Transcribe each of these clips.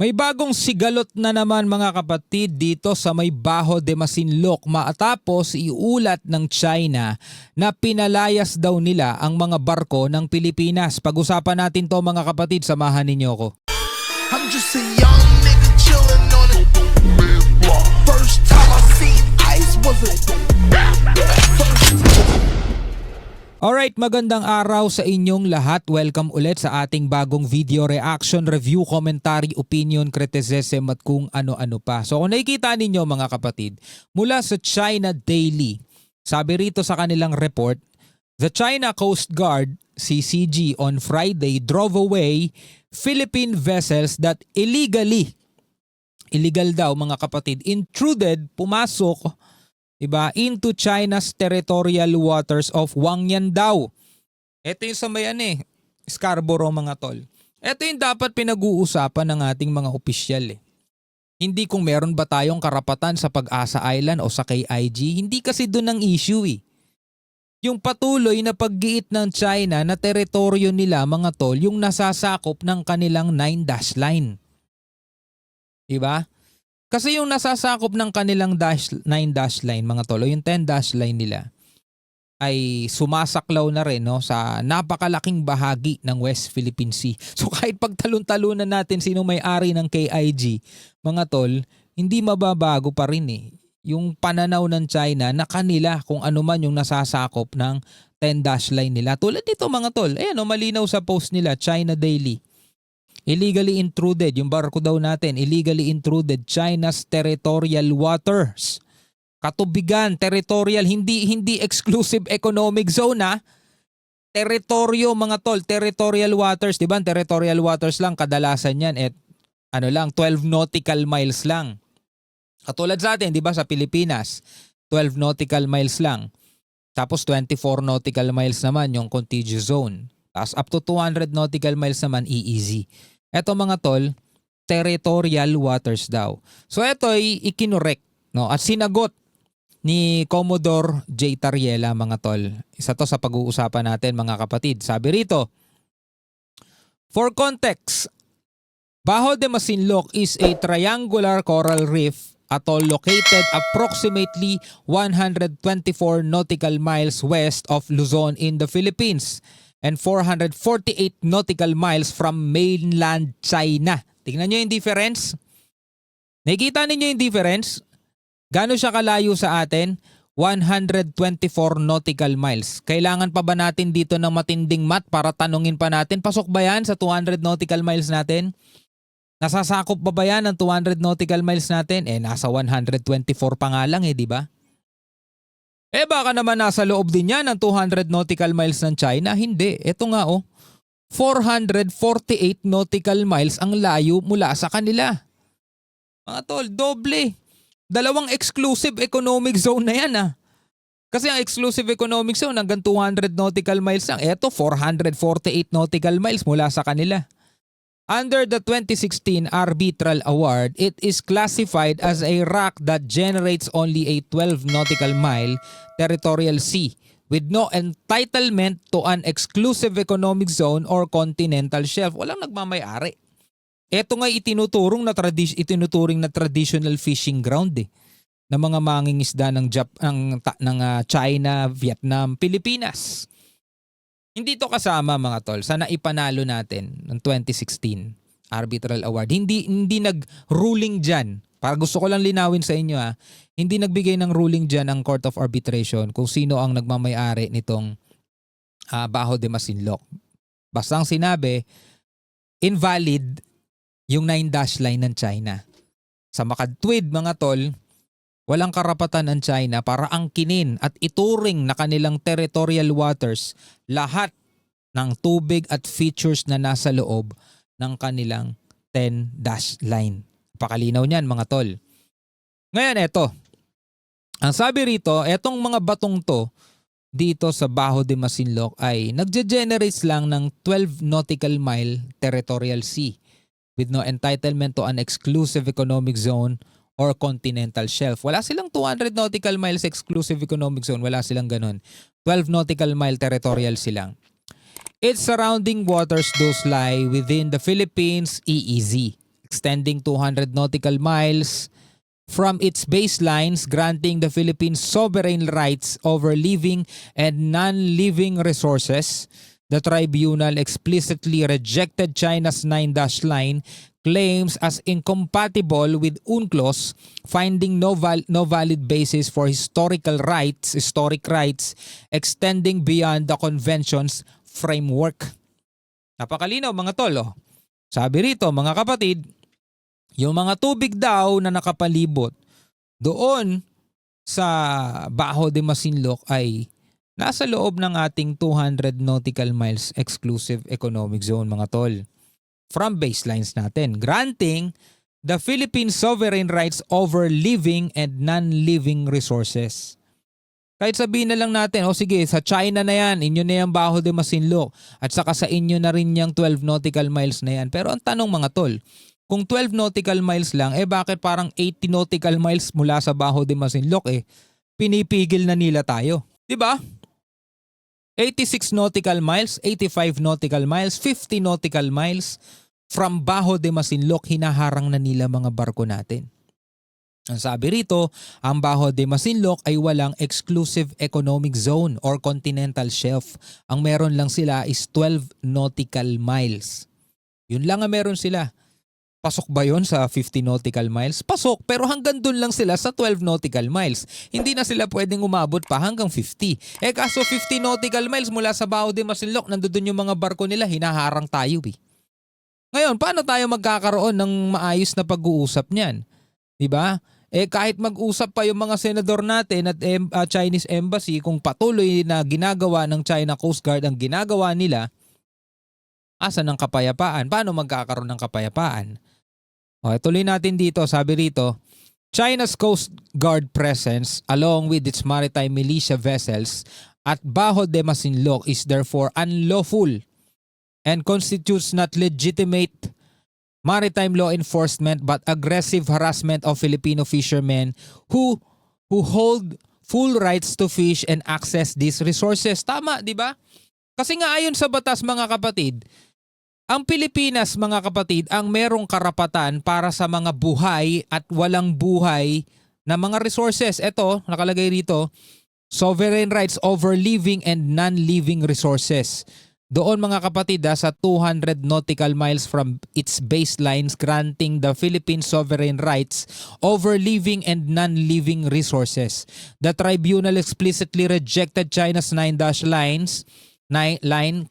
May bagong sigalot na naman mga kapatid dito sa may Baho de Masinloc matapos iulat ng China na pinalayas daw nila ang mga barko ng Pilipinas. Pag-usapan natin to mga kapatid, samahan ninyo ko. I'm just a young nigga chillin' on it. First time I seen ice was a Alright, magandang araw sa inyong lahat. Welcome ulit sa ating bagong video reaction, review, commentary, opinion, criticism at kung ano-ano pa. So kung nakikita ninyo mga kapatid, mula sa China Daily, sabi rito sa kanilang report, the China Coast Guard, CCG, on Friday drove away Philippine vessels that illegal daw mga kapatid, intruded, pumasok, into China's territorial waters of Wangyan daw. Ito yung sa may Scarborough mga tol. Ito yung dapat pinag-uusapan ng ating mga opisyal. Hindi kung meron ba tayong karapatan sa Pag-asa Island o sa KIG, hindi kasi doon ang issue . Yung patuloy na paggiit ng China na teritoryo nila mga tol, yung nasasakop ng kanilang 9-dash line. Diba? Kasi yung nasasakop ng kanilang 9-dash line mga tol, o yung 10-dash line nila, ay sumasaklaw na rin sa napakalaking bahagi ng West Philippine Sea. So kahit pagtalon-talunan natin sino may-ari ng KIG, mga tol, hindi mababago pa rin yung pananaw ng China na kanila kung ano man yung nasasakop ng 10-dash line nila. Tulad dito mga tol, malinaw sa post nila, China Daily. Illegally intruded, yung barko daw natin, illegally intruded China's territorial waters. Katubigan, territorial, hindi exclusive economic zone . Teritoryo mga tol, territorial waters, 'di ba? Territorial waters lang kadalasan 'yan 12 nautical miles lang. Katulad sa atin, 'di ba, sa Pilipinas, 12 nautical miles lang. Tapos 24 nautical miles naman yung contiguous zone. Tapos up to 200 nautical miles naman EEZ. Eto mga tol, territorial waters daw. So ito ay ikinorek, at sinagot ni Commodore J. Tariela mga tol. Isa to sa pag-uusapan natin mga kapatid. Sabi rito, for context, Baho de Masinloc is a triangular coral reef atoll located approximately 124 nautical miles west of Luzon in the Philippines and 448 nautical miles from mainland China. Tingnan nyo yung difference. Nakikita ninyo yung difference? Gano'n siya kalayo sa atin? 124 nautical miles. Kailangan pa ba natin dito ng matinding math para tanungin pa natin, pasok ba yan sa 200 nautical miles natin? Nasasakop ba yan ng 200 nautical miles natin? Nasa 124 pa nga lang di ba? Baka naman nasa loob din yan ng 200 nautical miles ng China. Hindi. Ito nga 448 nautical miles ang layo mula sa kanila. Mga tol, doble. Dalawang exclusive economic zone na yan Kasi ang exclusive economic zone hanggang 200 nautical miles lang. Ito 448 nautical miles mula sa kanila. Under the 2016 Arbitral Award, it is classified as a rock that generates only a 12 nautical mile territorial sea with no entitlement to an exclusive economic zone or continental shelf. Walang nagmamay-ari. Ito nga itinuturing na traditional fishing ground ng mga mangingisda ng China, Vietnam, Pilipinas. Hindi to kasama mga tol sa naipanalo natin ng 2016 Arbitral Award. Hindi nag-ruling dyan. Para gusto ko lang linawin sa inyo hindi nagbigay ng ruling dyan ang Court of Arbitration kung sino ang nagmamay-ari nitong Baho de Masinloc. Basta ang sinabi, invalid yung 9-dash line ng China. Sa makadtwid mga tol, walang karapatan ang China para angkinin at ituring na kanilang territorial waters lahat ng tubig at features na nasa loob ng kanilang 10-dash line. Pakalinaw niyan mga tol. Ngayon eto, ang sabi rito, etong mga batong to dito sa Baho de Masinloc ay nagge-generates lang ng 12 nautical mile territorial sea with no entitlement to an exclusive economic zone or continental shelf. Wala silang 200 nautical miles exclusive economic zone. Wala silang ganun. 12 nautical mile territorial silang. Its surrounding waters those lie within the Philippines EEZ. extending 200 nautical miles from its baselines, granting the Philippines sovereign rights over living and non-living resources. The tribunal explicitly rejected China's 9-dash line claims as incompatible with UNCLOS, finding no valid basis for historic rights extending beyond the convention's framework. Napakalinaw mga tol. Oh. Sabi rito mga kapatid, yung mga tubig daw na nakapalibot doon sa Bajo de Masinloc ay nasa loob ng ating 200 nautical miles exclusive economic zone mga tol. From baselines natin, granting the Philippine sovereign rights over living and non-living resources. Kahit sabihin na lang natin, sige, sa China na yan, inyo na yung Bajo de Masinloc at saka sa inyo na rin yung 12 nautical miles na yan. Pero ang tanong mga tol, kung 12 nautical miles lang, bakit parang 80 nautical miles mula sa Bajo de Masinloc pinipigil na nila tayo? Diba? 86 nautical miles, 85 nautical miles, 50 nautical miles from Bajo de Masinloc, hinaharang na nila mga barko natin. Ang sabi rito, ang Bajo de Masinloc ay walang exclusive economic zone or continental shelf. Ang meron lang sila is 12 nautical miles. Yun lang ang meron sila. Pasok ba yun sa 50 nautical miles? Pasok, pero hanggang dun lang sila sa 12 nautical miles. Hindi na sila pwedeng umabot pa hanggang 50. Kaso 50 nautical miles mula sa Bajo de Masinloc, nandun yung mga barko nila, hinaharang tayo . Ngayon, paano tayo magkakaroon ng maayos na pag-uusap niyan? Diba? Kahit mag-usap pa yung mga senador natin at Chinese Embassy, kung patuloy na ginagawa ng China Coast Guard ang ginagawa nila, asan ang kapayapaan? Paano magkakaroon ng kapayapaan? Tuloy natin dito, sabi rito, China's Coast Guard presence along with its maritime militia vessels at Bajo de Masinloc is therefore unlawful and constitutes not legitimate maritime law enforcement but aggressive harassment of Filipino fishermen who hold full rights to fish and access these resources. Tama, di ba? Kasi nga ayon sa batas mga kapatid, ang Pilipinas mga kapatid ang merong karapatan para sa mga buhay at walang buhay na mga resources. Ito, nakalagay rito, sovereign rights over living and non-living resources. Doon mga kapatid sa 200 nautical miles from its baselines, granting the Philippine sovereign rights over living and non-living resources. The tribunal explicitly rejected China's 9-dash line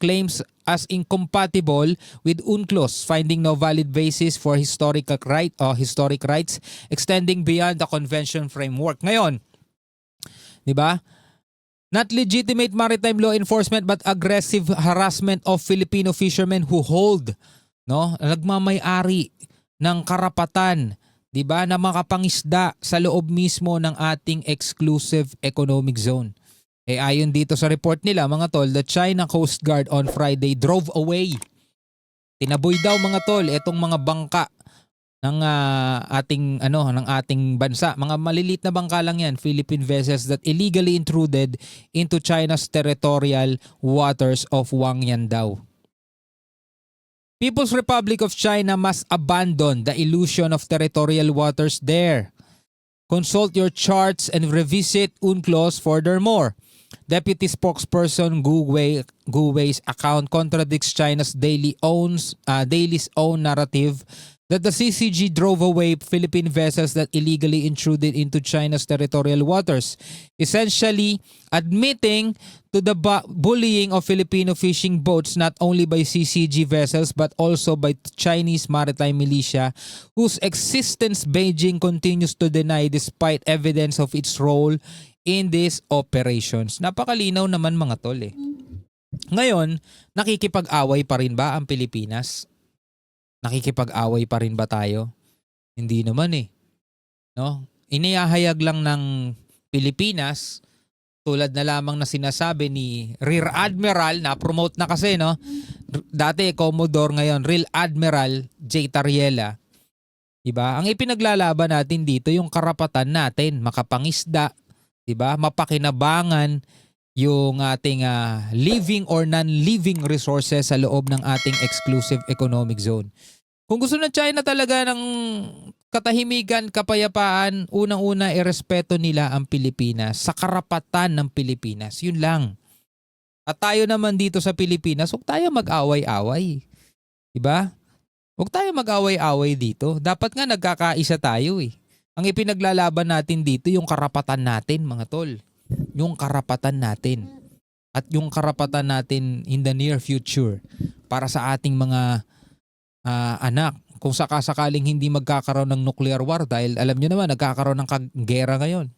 claims as incompatible with UNCLOS, finding no valid basis for historic rights extending beyond the convention framework. Ngayon, di ba? Not legitimate maritime law enforcement but aggressive harassment of Filipino fishermen who hold, nagmamay-ari ng karapatan, 'di ba, na makapangisda sa loob mismo ng ating exclusive economic zone. Ayon dito sa report nila mga tol, the China Coast Guard on Friday drove away. Tinaboy daw mga tol itong mga bangka ng ating bansa. Mga maliliit na bangka lang yan, Philippine vessels that illegally intruded into China's territorial waters of Wangyan daw. People's Republic of China must abandon the illusion of territorial waters there. Consult your charts and revisit UNCLOS furthermore. Deputy spokesperson Gu Wei's account contradicts China's daily's own narrative that the CCG drove away Philippine vessels that illegally intruded into China's territorial waters, essentially admitting to the bullying of Filipino fishing boats not only by CCG vessels but also by Chinese maritime militia, whose existence Beijing continues to deny despite evidence of its role in these operations. Napakalinaw naman mga tol . Ngayon, nakikipag-away pa rin ba ang Pilipinas? Nakikipag-away pa rin ba tayo? Hindi naman No? Inihahayag lang ng Pilipinas, tulad na lamang na sinasabi ni Rear Admiral, na-promote na kasi, dati Commodore, ngayon Rear Admiral J. Tariela. Diba? Ang ipinaglalaban natin dito, yung karapatan natin, makapangisda, diba? Mapakinabangan yung ating living or non-living resources sa loob ng ating exclusive economic zone. Kung gusto ng China talaga ng katahimikan, kapayapaan, unang-una irespeto nila ang Pilipinas sa karapatan ng Pilipinas. Yun lang. At tayo naman dito sa Pilipinas, huwag tayo mag-away-away. Diba? Huwag tayo mag-away-away dito. Dapat nga nagkakaisa tayo eh. Ang ipinaglalaban natin dito, yung karapatan natin, mga tol. Yung karapatan natin. At yung karapatan natin in the near future para sa ating mga anak. Kung sakasakaling hindi magkakaroon ng nuclear war dahil alam nyo naman, nagkakaroon ng gera ngayon.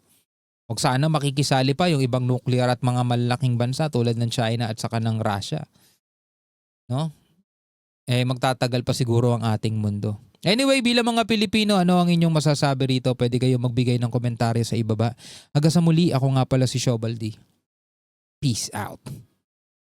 Huwag sana makikisali pa yung ibang nuclear at mga malalaking bansa tulad ng China at saka ng Russia. No? Magtatagal pa siguro ang ating mundo. Anyway, bilang mga Pilipino, ano ang inyong masasabi rito? Pwede kayo magbigay ng komentaryo sa ibaba. Hanggang sa muli, ako nga pala si Shobaldi. Peace out.